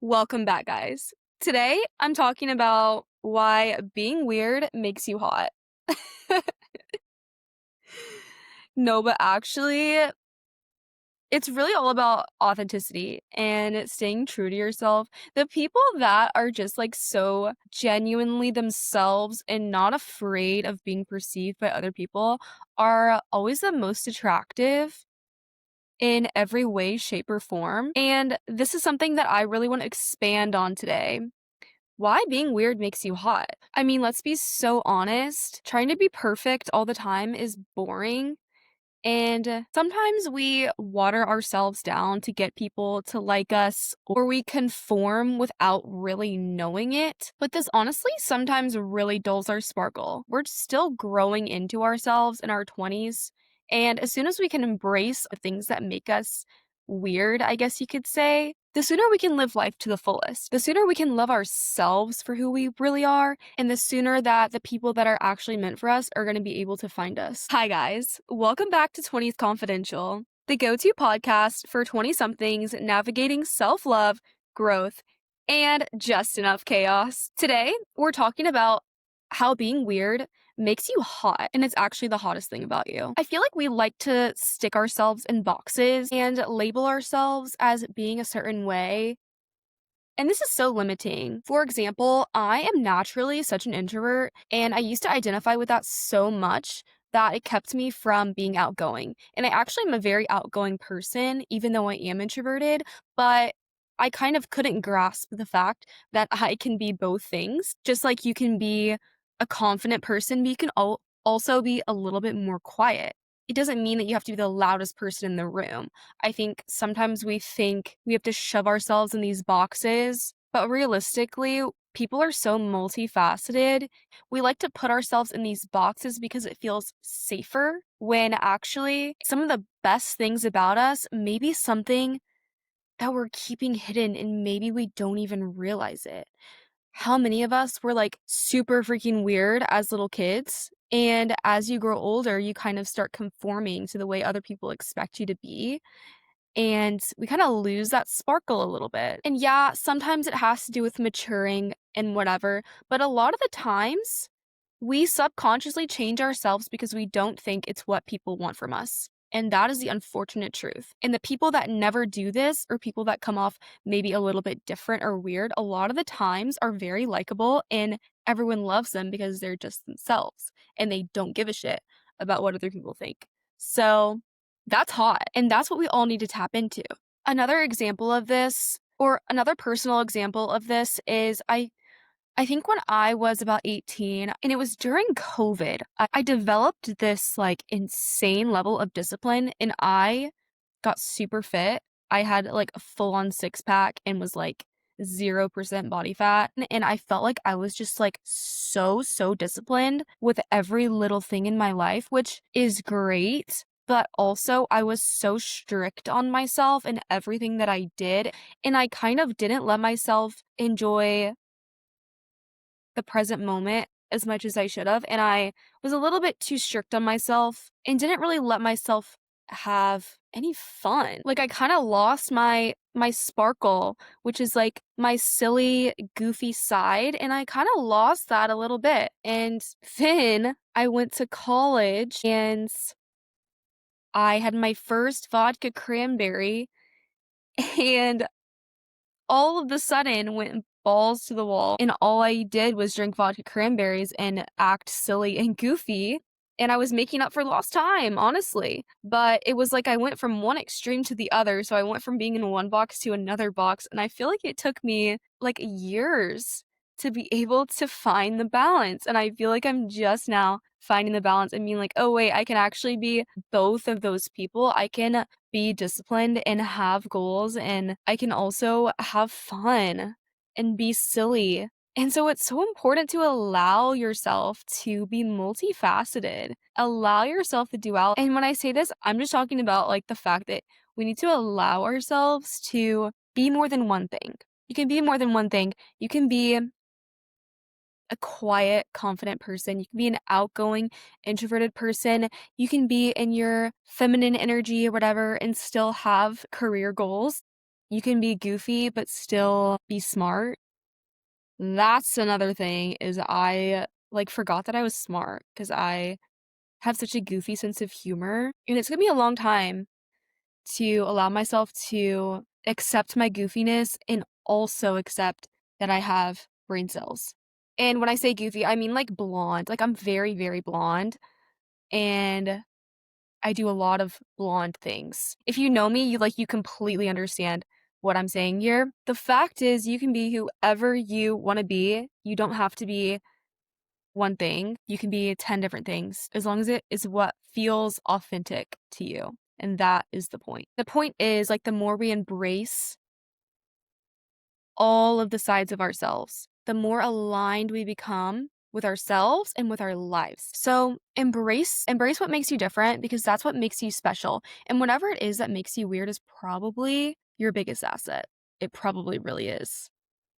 Welcome back, guys. Today, I'm talking about why being weird makes you hot. No, but actually, it's really all about authenticity and staying true to yourself. The people that are just like so genuinely themselves and not afraid of being perceived by other people are always the most attractive in every way, shape, or form. And this is something that I really want to expand on today. Why being weird makes you hot. I mean, let's be so honest. Trying to be perfect all the time is boring. And sometimes we water ourselves down to get people to like us, or we conform without really knowing it. But this honestly sometimes really dulls our sparkle. We're still growing into ourselves in our 20s. And as soon as we can embrace the things that make us weird, I guess you could say, the sooner we can live life to the fullest, the sooner we can love ourselves for who we really are, and the sooner that the people that are actually meant for us are going to be able to find us. Hi, guys. Welcome back to 20th Confidential, the go to podcast for 20 somethings navigating self love, growth, and just enough chaos. Today, we're talking about how being weird makes you hot, and it's actually the hottest thing about you. I feel like we like to stick ourselves in boxes and label ourselves as being a certain way, and this is so limiting. For example, I am naturally such an introvert, and I used to identify with that so much that it kept me from being outgoing. And I actually am a very outgoing person, even though I am introverted, but I kind of couldn't grasp the fact that I can be both things. Just like you can be a confident person, but you can also be a little bit more quiet. It doesn't mean that you have to be the loudest person in the room. I think sometimes we think we have to shove ourselves in these boxes, but realistically, people are so multifaceted. We like to put ourselves in these boxes because it feels safer, when actually some of the best things about us may be something that we're keeping hidden and maybe we don't even realize it. How many of us were like super freaking weird as little kids? And as you grow older, you kind of start conforming to the way other people expect you to be. And we kind of lose that sparkle a little bit. And yeah, sometimes it has to do with maturing and whatever. But a lot of the times, we subconsciously change ourselves because we don't think it's what people want from us. And that is the unfortunate truth. And the people that never do this, or people that come off maybe a little bit different or weird, a lot of the times are very likable and everyone loves them because they're just themselves and they don't give a shit about what other people think. So that's hot. And that's what we all need to tap into. Another example of this, or another personal example of this, is I think when I was about 18, and it was during COVID, I developed this like insane level of discipline and I got super fit. I had like a full on six pack and was like 0% body fat. And I felt like I was just like so disciplined with every little thing in my life, which is great. But also, I was so strict on myself and everything that I did. And I kind of didn't let myself enjoy the present moment as much as I should have, and I was a little bit too strict on myself and didn't really let myself have any fun. Like I kind of lost my sparkle, which is like my silly, goofy side, and I kind of lost that a little bit. And then I went to college and I had my first vodka cranberry and all of the sudden went balls to the wall, and all I did was drink vodka cranberries and act silly and goofy, and I was making up for lost time, honestly. But it was like I went from one extreme to the other, so I went from being in one box to another box, and I feel like it took me like years to be able to find the balance, and I feel like I'm just now finding the balance and being like, "Oh wait, I can actually be both of those people. I can be disciplined and have goals, and I can also have fun and be silly." And so it's so important to allow yourself to be multifaceted. Allow yourself the duality. And when I say this, I'm just talking about like the fact that we need to allow ourselves to be more than one thing. You can be more than one thing. You can be a quiet, confident person. You can be an outgoing, introverted person. You can be in your feminine energy or whatever and still have career goals. you can be goofy but still be smart. That's another thing is I, like, forgot that I was smart because I have such a goofy sense of humor, and it's gonna be a long time to allow myself to accept my goofiness and also accept that I have brain cells. And when I say goofy, I mean, like, blonde. Like, I'm very, very blonde, and I do a lot of blonde things. If you know me, you completely understand what I'm saying here. The fact is you can be whoever you wanna be. You don't have to be one thing. You can be 10 different things as long as it is what feels authentic to you, and that is the point. The point is, like, the more we embrace all of the sides of ourselves, the more aligned we become with ourselves and with our lives. So embrace what makes you different because that's what makes you special. And whatever it is that makes you weird is probably your biggest asset. It probably really is.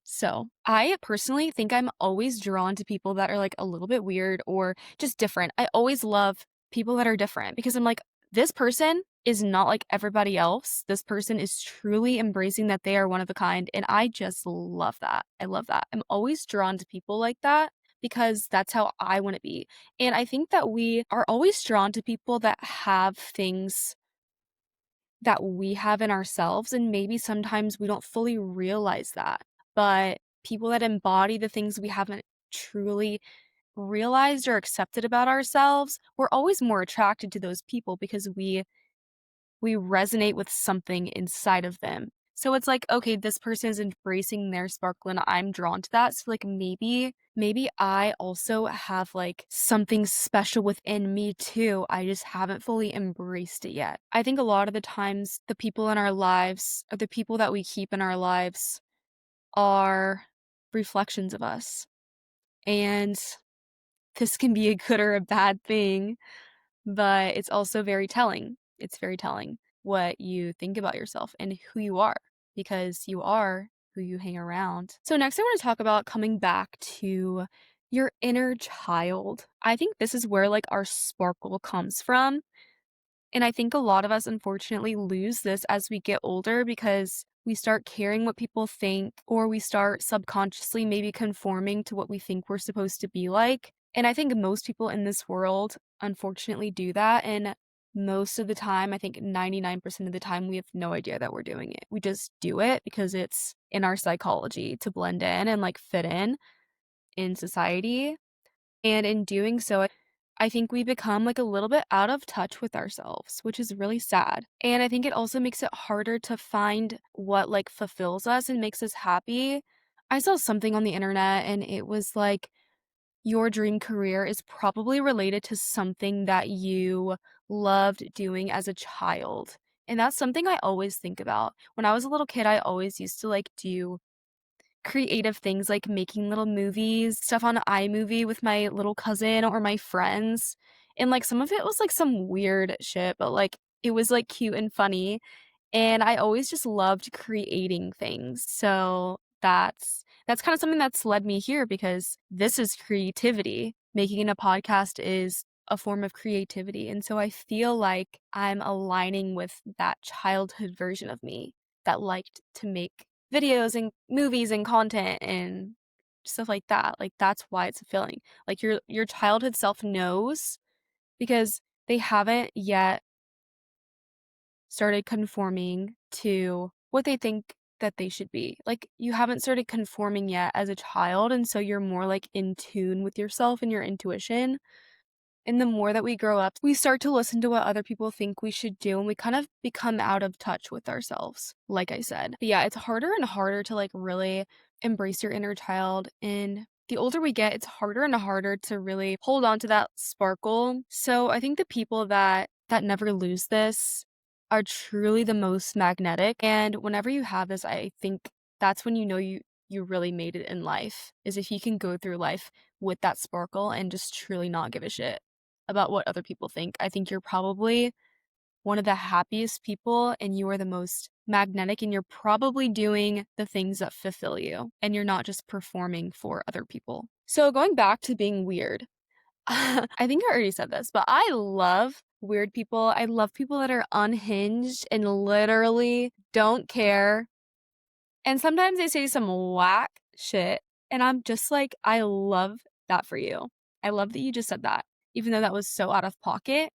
So, I personally think I'm always drawn to people that are, like, a little bit weird or just different. I always love people that are different because I'm like, "This person is not like everybody else. This person is truly embracing that they are one of a kind," and I just love that. I love that. I'm always drawn to people like that because that's how I wanna be, and I think that we are always drawn to people that have things that we have in ourselves, and maybe sometimes we don't fully realize that. But people that embody the things we haven't truly realized or accepted about ourselves, we're always more attracted to those people because we resonate with something inside of them. So it's like, okay, this person is embracing their sparkle and I'm drawn to that. So like maybe I also have like something special within me too. I just haven't fully embraced it yet. I think a lot of the times the people in our lives or the people that we keep in our lives are reflections of us. And this can be a good or a bad thing, but it's also very telling. It's very telling what you think about yourself and who you are because you are who you hang around. So, next, I want to talk about coming back to your inner child. I think this is where like our sparkle comes from. And I think a lot of us unfortunately lose this as we get older because we start caring what people think, or we start subconsciously maybe conforming to what we think we're supposed to be like. And I think most people in this world unfortunately do that. And most of the time, I think 99% of the time, we have no idea that we're doing it. We just do it because it's in our psychology to blend in and like fit in society. And in doing so, I think we become like a little bit out of touch with ourselves, which is really sad. And I think it also makes it harder to find what like fulfills us and makes us happy. I saw something on the internet and it was like, your dream career is probably related to something that you loved doing as a child. And that's something I always think about. When I was a little kid, I always used to like do creative things like making little movies, stuff on iMovie with my little cousin or my friends. And like some of it was like some weird shit, but like it was like cute and funny. And I always just loved creating things. So that's kind of something that's led me here because this is creativity. Making a podcast is a form of creativity. And so I feel like I'm aligning with that childhood version of me that liked to make videos and movies and content and stuff like that. Like that's why it's fulfilling. Like your childhood self knows because they haven't yet started conforming to what they think that they should be. Like you haven't started conforming yet as a child, and so you're more like in tune with yourself and your intuition. And the more that we grow up, we start to listen to what other people think we should do, and we kind of become out of touch with ourselves, like I said. But yeah, it's harder and harder to like really embrace your inner child. And the older we get, it's harder and harder to really hold on to that sparkle. So I think the people that never lose this are truly the most magnetic. And whenever you have this, I think that's when you know you really made it in life, is if you can go through life with that sparkle and just truly not give a shit about what other people think. I think you're probably one of the happiest people and you are the most magnetic and you're probably doing the things that fulfill you and you're not just performing for other people. So going back to being weird, I think I already said this, but I love weird people. I love people that are unhinged and literally don't care And sometimes they say some whack shit, and I'm just like, I love that for you. I love that you just said that, even though that was so out of pocket.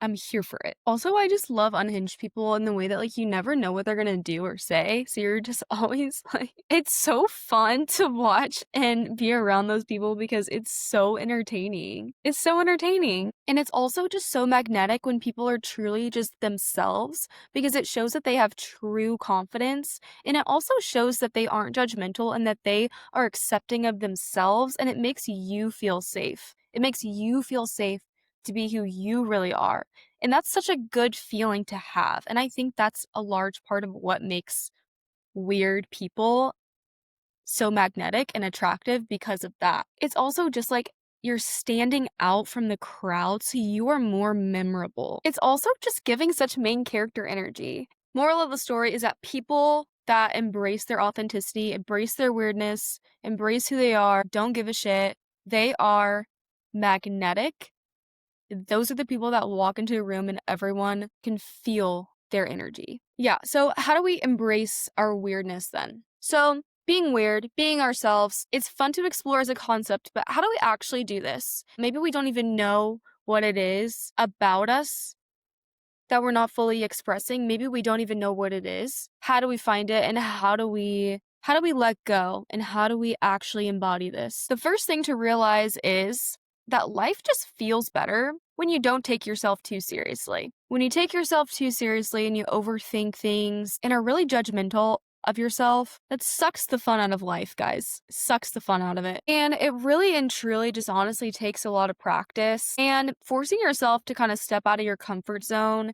I'm here for it. Also, I just love unhinged people in the way that, like, you never know what they're gonna do or say, so you're just always like it's so fun to watch and be around those people because it's so entertaining. It's so entertaining, and it's also just so magnetic when people are truly just themselves because it shows that they have true confidence, and it also shows that they aren't judgmental and that they are accepting of themselves, and it makes you feel safe. It makes you feel safe to be who you really are. And that's such a good feeling to have. And I think that's a large part of what makes weird people so magnetic and attractive because of that. It's also just like you're standing out from the crowd, so you are more memorable. It's also just giving such main character energy. Moral of the story is that people that embrace their authenticity, embrace their weirdness, embrace who they are, don't give a shit, they are magnetic. Those are the people that walk into a room and everyone can feel their energy. Yeah, so how do we embrace our weirdness then? So, being weird, being ourselves, it's fun to explore as a concept, but how do we actually do this? Maybe we don't even know what it is about us that we're not fully expressing. Maybe we don't even know what it is. How do we find it and how do we let go and how do we actually embody this? The first thing to realize is that life just feels better when you don't take yourself too seriously. When you take yourself too seriously and you overthink things and are really judgmental of yourself, that sucks the fun out of life, guys. Sucks the fun out of it. And it really and truly just honestly takes a lot of practice, and forcing yourself to kind of step out of your comfort zone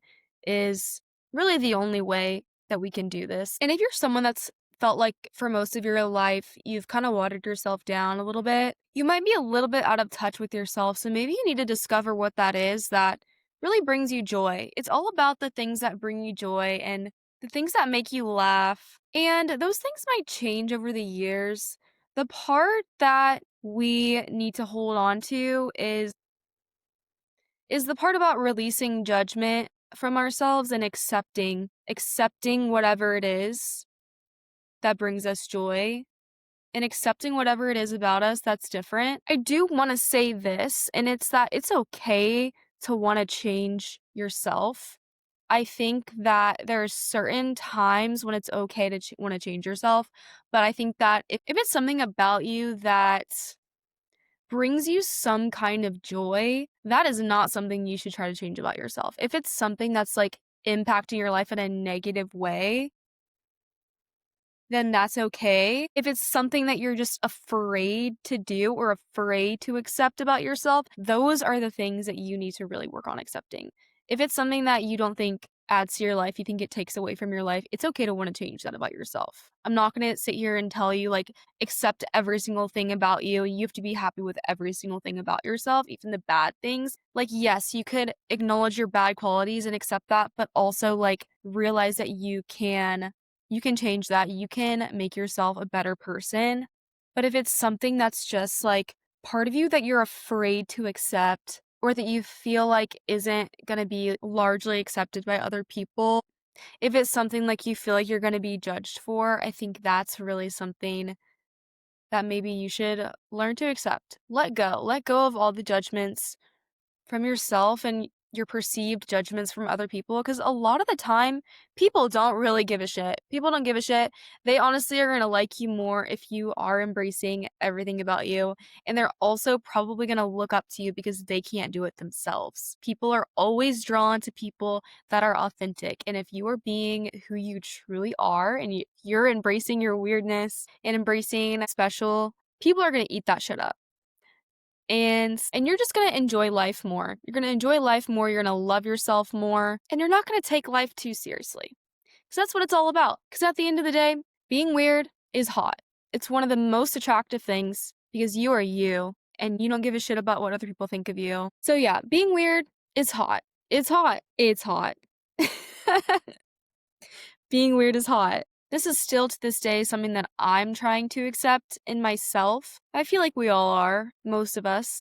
is really the only way that we can do this. And if you're someone that's felt like for most of your life you've kind of watered yourself down a little bit, you might be a little bit out of touch with yourself. So maybe you need to discover what that is that really brings you joy. It's all about the things that bring you joy and the things that make you laugh. And those things might change over the years. The part that we need to hold on to is the part about releasing judgment from ourselves and accepting whatever it is that brings us joy and accepting whatever it is about us that's different. I do want to say this, and it's that it's okay to want to change yourself. I think that there are certain times when it's okay to want to change yourself, but I think that if it's something about you that brings you some kind of joy, that is not something you should try to change about yourself. If it's something that's like impacting your life in a negative way, then that's okay. If it's something that you're just afraid to do or afraid to accept about yourself, those are the things that you need to really work on accepting. If it's something that you don't think adds to your life, you think it takes away from your life, it's okay to want to change that about yourself. I'm not going to sit here and tell you, like, accept every single thing about you. You have to be happy with every single thing about yourself, even the bad things. Like, yes, you could acknowledge your bad qualities and accept that, but also, like, realize that you can change that. You can make yourself a better person. But if it's something that's just like part of you that you're afraid to accept or that you feel like isn't going to be largely accepted by other people, if it's something like you feel like you're going to be judged for, I think that's really something that maybe you should learn to accept. Let go. Let go of all the judgments from yourself and your perceived judgments from other people, because a lot of the time people don't really give a shit. People don't give a shit. They honestly are going to like you more if you are embracing everything about you, and they're also probably going to look up to you because they can't do it themselves. People are always drawn to people that are authentic, and if you are being who you truly are and you're embracing your weirdness and embracing special, people are going to eat that shit up. And you're just going to enjoy life more. You're going to enjoy life more, you're going to love yourself more, and you're not going to take life too seriously. Cuz that's what it's all about. Cuz at the end of the day, being weird is hot. It's one of the most attractive things because you are you and you don't give a shit about what other people think of you. So yeah, being weird is hot. It's hot. It's hot. Being weird is hot. This is still to this day something that I'm trying to accept in myself. I feel like we all are, most of us.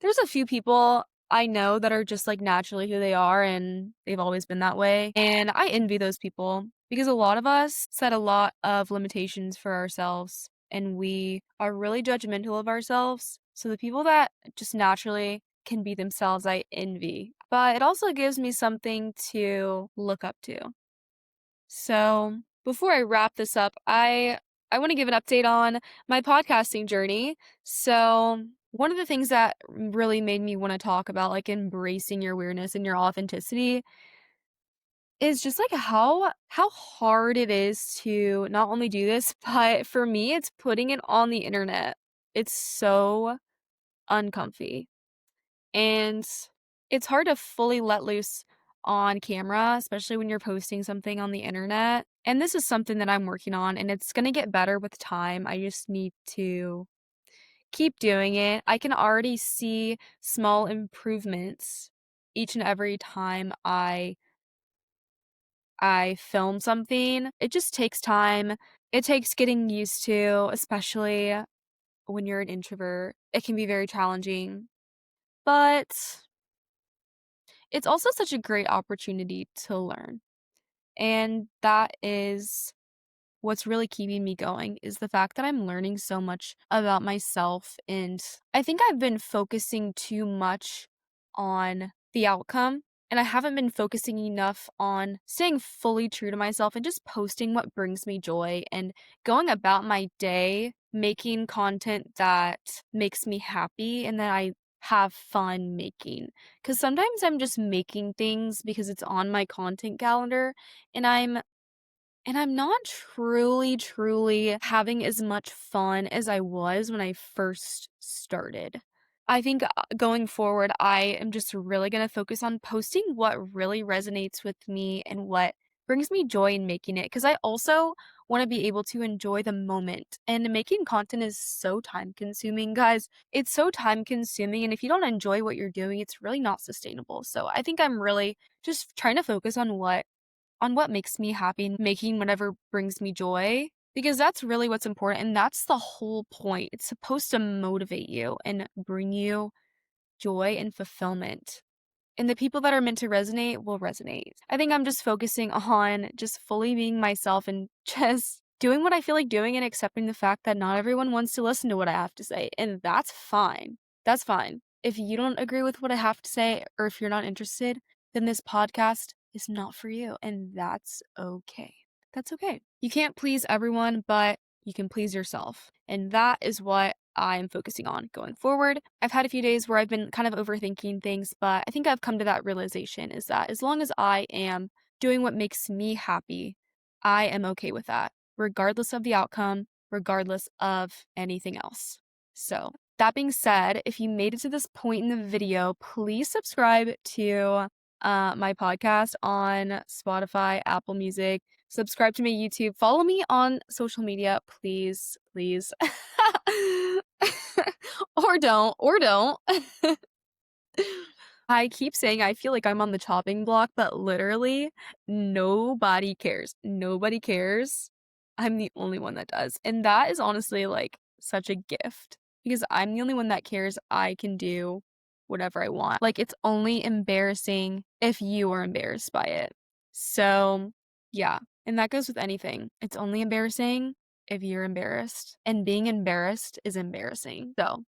There's a few people I know that are just, like, naturally who they are, and they've always been that way, and I envy those people because a lot of us set a lot of limitations for ourselves, and we are really judgmental of ourselves, so the people that just naturally can be themselves, I envy, but it also gives me something to look up to. So, before I wrap this up, I want to give an update on my podcasting journey. So, one of the things that really made me want to talk about like embracing your weirdness and your authenticity is just like how hard it is to not only do this, but for me it's putting it on the internet. It's so uncomfy. And it's hard to fully let loose on camera, especially when you're posting something on the internet. And this is something that I'm working on, and it's going to get better with time. I just need to keep doing it. I can already see small improvements each and every time I film something. It just takes time. It takes getting used to, especially when you're an introvert. It can be very challenging. But it's also such a great opportunity to learn. And that is what's really keeping me going is the fact that I'm learning so much about myself. And I think I've been focusing too much on the outcome. And I haven't been focusing enough on staying fully true to myself and just posting what brings me joy and going about my day, making content that makes me happy and that I have fun making. Because sometimes I'm just making things because it's on my content calendar and I'm not truly having as much fun as I was when I first started. I think going forward, I am just really going to focus on posting what really resonates with me and what brings me joy in making it. Because I also want to be able to enjoy the moment. And making content is so time consuming, guys. It's so time consuming. And if you don't enjoy what you're doing, it's really not sustainable. So I think I'm really just trying to focus on what makes me happy and making whatever brings me joy because that's really what's important and that's the whole point. It's supposed to motivate you and bring you joy and fulfillment. And the people that are meant to resonate will resonate. I think I'm just focusing on just fully being myself and just doing what I feel like doing and accepting the fact that not everyone wants to listen to what I have to say. And that's fine. That's fine. If you don't agree with what I have to say or if you're not interested, then this podcast is not for you. And that's okay. That's okay. You can't please everyone, but you can please yourself. And that is what I'm focusing on going forward. I've had a few days where I've been kind of overthinking things, but I think I've come to that realization is that as long as I am doing what makes me happy, I am okay with that, regardless of the outcome, regardless of anything else. So, that being said, if you made it to this point in the video, please subscribe to my podcast on Spotify, Apple Music. Subscribe to my YouTube. Follow me on social media, please, please. or don't. I keep saying I feel like I'm on the chopping block, but literally nobody cares. Nobody cares. I'm the only one that does. And that is honestly like such a gift because I'm the only one that cares. I can do whatever I want. Like it's only embarrassing if you are embarrassed by it. So, yeah. And that goes with anything. It's only embarrassing if you're embarrassed. And being embarrassed is embarrassing. So,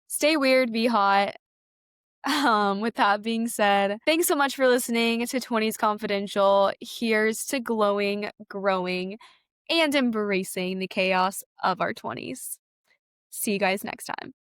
stay weird, be hot. With that being said, thanks so much for listening to 20s Confidential. Here's to glowing, growing, and embracing the chaos of our 20s. See you guys next time.